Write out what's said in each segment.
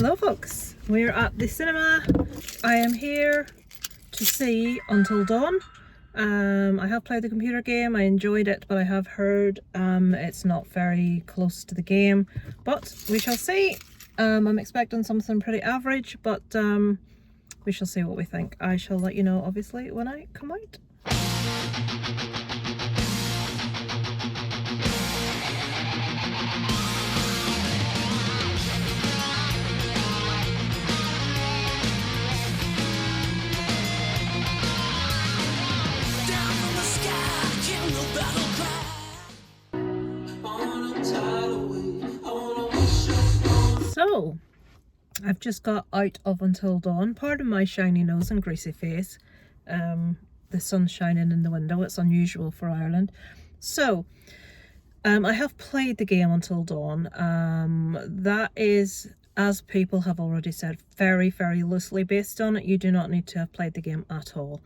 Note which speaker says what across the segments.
Speaker 1: Hello folks, we're at the cinema. I am here to see Until Dawn. I have played the computer game, I enjoyed it, but I have heard it's not very close to the game, but we shall see. I'm expecting something pretty average, but we shall see what we think. I shall let you know obviously when I come out. So, I've just got out of Until Dawn. Pardon my shiny nose and greasy face. The sun's shining in the window. It's unusual for Ireland. So, I have played the game Until Dawn. That is, as people have already said, very, very loosely based on it. You do not need to have played the game at all.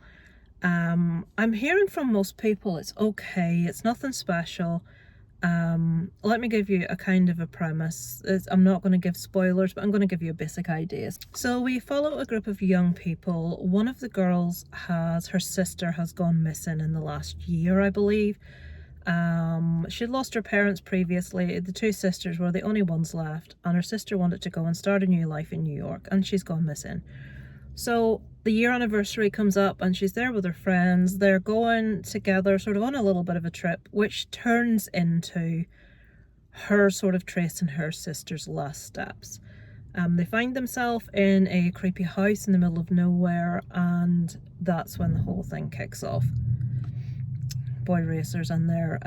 Speaker 1: I'm hearing from most people it's okay, it's nothing special. Let me give you a kind of a premise. I'm not going to give spoilers, but I'm going to give you a basic ideas. So we follow a group of young people. One of the girls her sister has gone missing in the last year, I believe. She'd lost her parents previously. The two sisters were the only ones left, and her sister wanted to go and start a new life in New York, and she's gone missing. So the year anniversary comes up and she's there with her friends. They're going together sort of on a little bit of a trip, which turns into her sort of tracing her sister's last steps. They find themselves in a creepy house in the middle of nowhere, and that's when the whole thing kicks off. Boy racers and their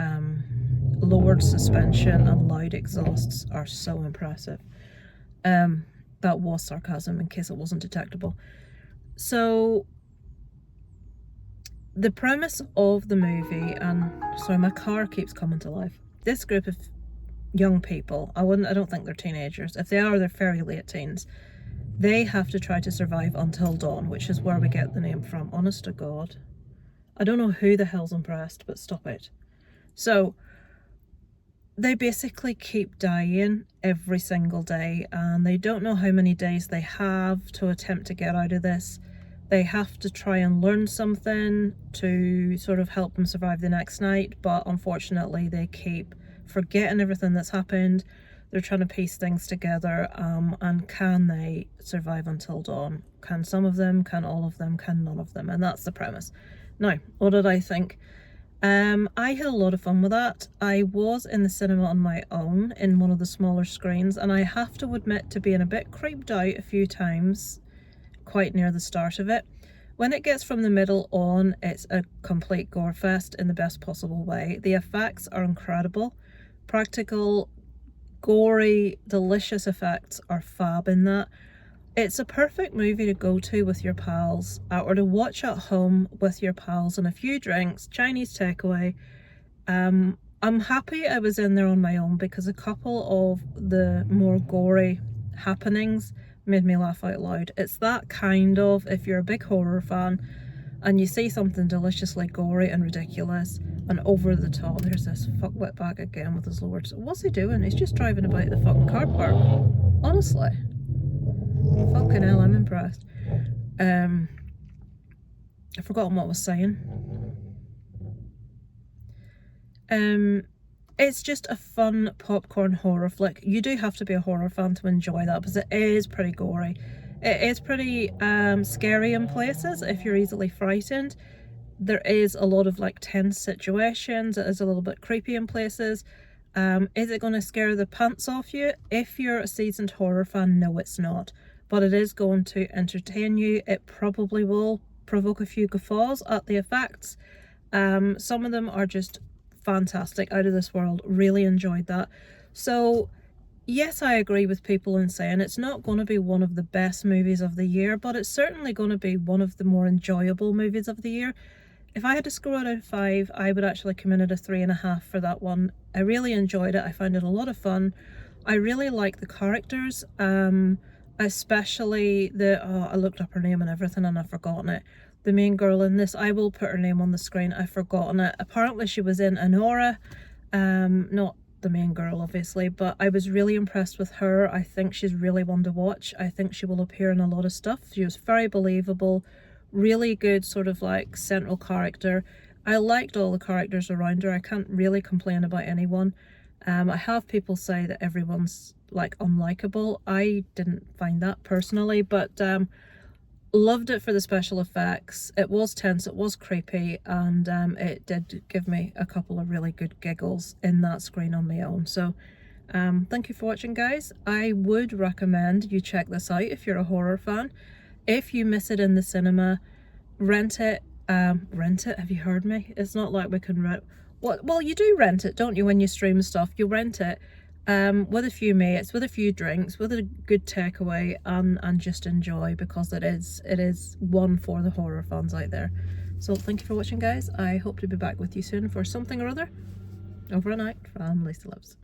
Speaker 1: lowered suspension and loud exhausts are so impressive. That was sarcasm in case it wasn't detectable. So the premise of the movie, and sorry, my car keeps coming to life. This group of young people, I don't think they're teenagers. If they are, they're very late teens. They have to try to survive until dawn, which is where we get the name from. Honest to God. I don't know who the hell's impressed, but stop it. So they basically keep dying every single day, and they don't know how many days they have to attempt to get out of this. They have to try and learn something to sort of help them survive the next night, but unfortunately they keep forgetting everything that's happened. They're trying to piece things together, and can they survive until dawn? Can some of them? Can all of them? Can none of them? And that's the premise. Now, what did I think? I had a lot of fun with that. I was in the cinema on my own in one of the smaller screens, and I have to admit to being a bit creeped out a few times quite near the start of it. When it gets from the middle on, it's a complete gore fest in the best possible way. The effects are incredible. Practical, gory, delicious effects are fab in that. It's a perfect movie to go to with your pals, or to watch at home with your pals and a few drinks, Chinese takeaway. I'm happy I was in there on my own, because a couple of the more gory happenings made me laugh out loud. It's that kind of, if you're a big horror fan and you see something deliciously gory and ridiculous and over the top. There's this fuckwit back again with his lords. What's he doing? He's just driving about the fucking car park. Honestly. Fucking hell, I'm impressed. I've forgotten what I was saying. It's just a fun popcorn horror flick. You do have to be a horror fan to enjoy that, because it is pretty gory. It is pretty scary in places if you're easily frightened. There is a lot of like tense situations. It is a little bit creepy in places. Is it going to scare the pants off you? If you're a seasoned horror fan, no, it's not. But it is going to entertain you. It probably will provoke a few guffaws at the effects. Some of them are just fantastic, out of this world. Really enjoyed that. So yes, I agree with people in saying it's not going to be one of the best movies of the year, but it's certainly going to be one of the more enjoyable movies of the year. If I had to score out of 5, I would actually come in at a 3.5 for that one. I really enjoyed it. I found it a lot of fun. I really like the characters, especially I looked up her name and everything and I've forgotten it. The main girl in this, I will put her name on the screen, I've forgotten it. Apparently she was in Anora, not the main girl, obviously, but I was really impressed with her. I think she's really one to watch. I think she will appear in a lot of stuff. She was very believable, really good sort of like central character. I liked all the characters around her. I can't really complain about anyone. I have people say that everyone's like unlikable. I didn't find that personally, but loved it for the special effects. It was tense, it was creepy, and it did give me a couple of really good giggles in that screen on my own. So thank you for watching, guys. I would recommend you check this out if you're a horror fan. If you miss it in the cinema, rent it. Rent it, have you heard me? It's not like we can rent. Well, you do rent it, don't you, when you stream stuff? You rent it with a few mates, with a few drinks, with a good takeaway, and just enjoy, because it is one for the horror fans out there. So thank you for watching, guys. I hope to be back with you soon for something or other. Over and out from Lisa Loves.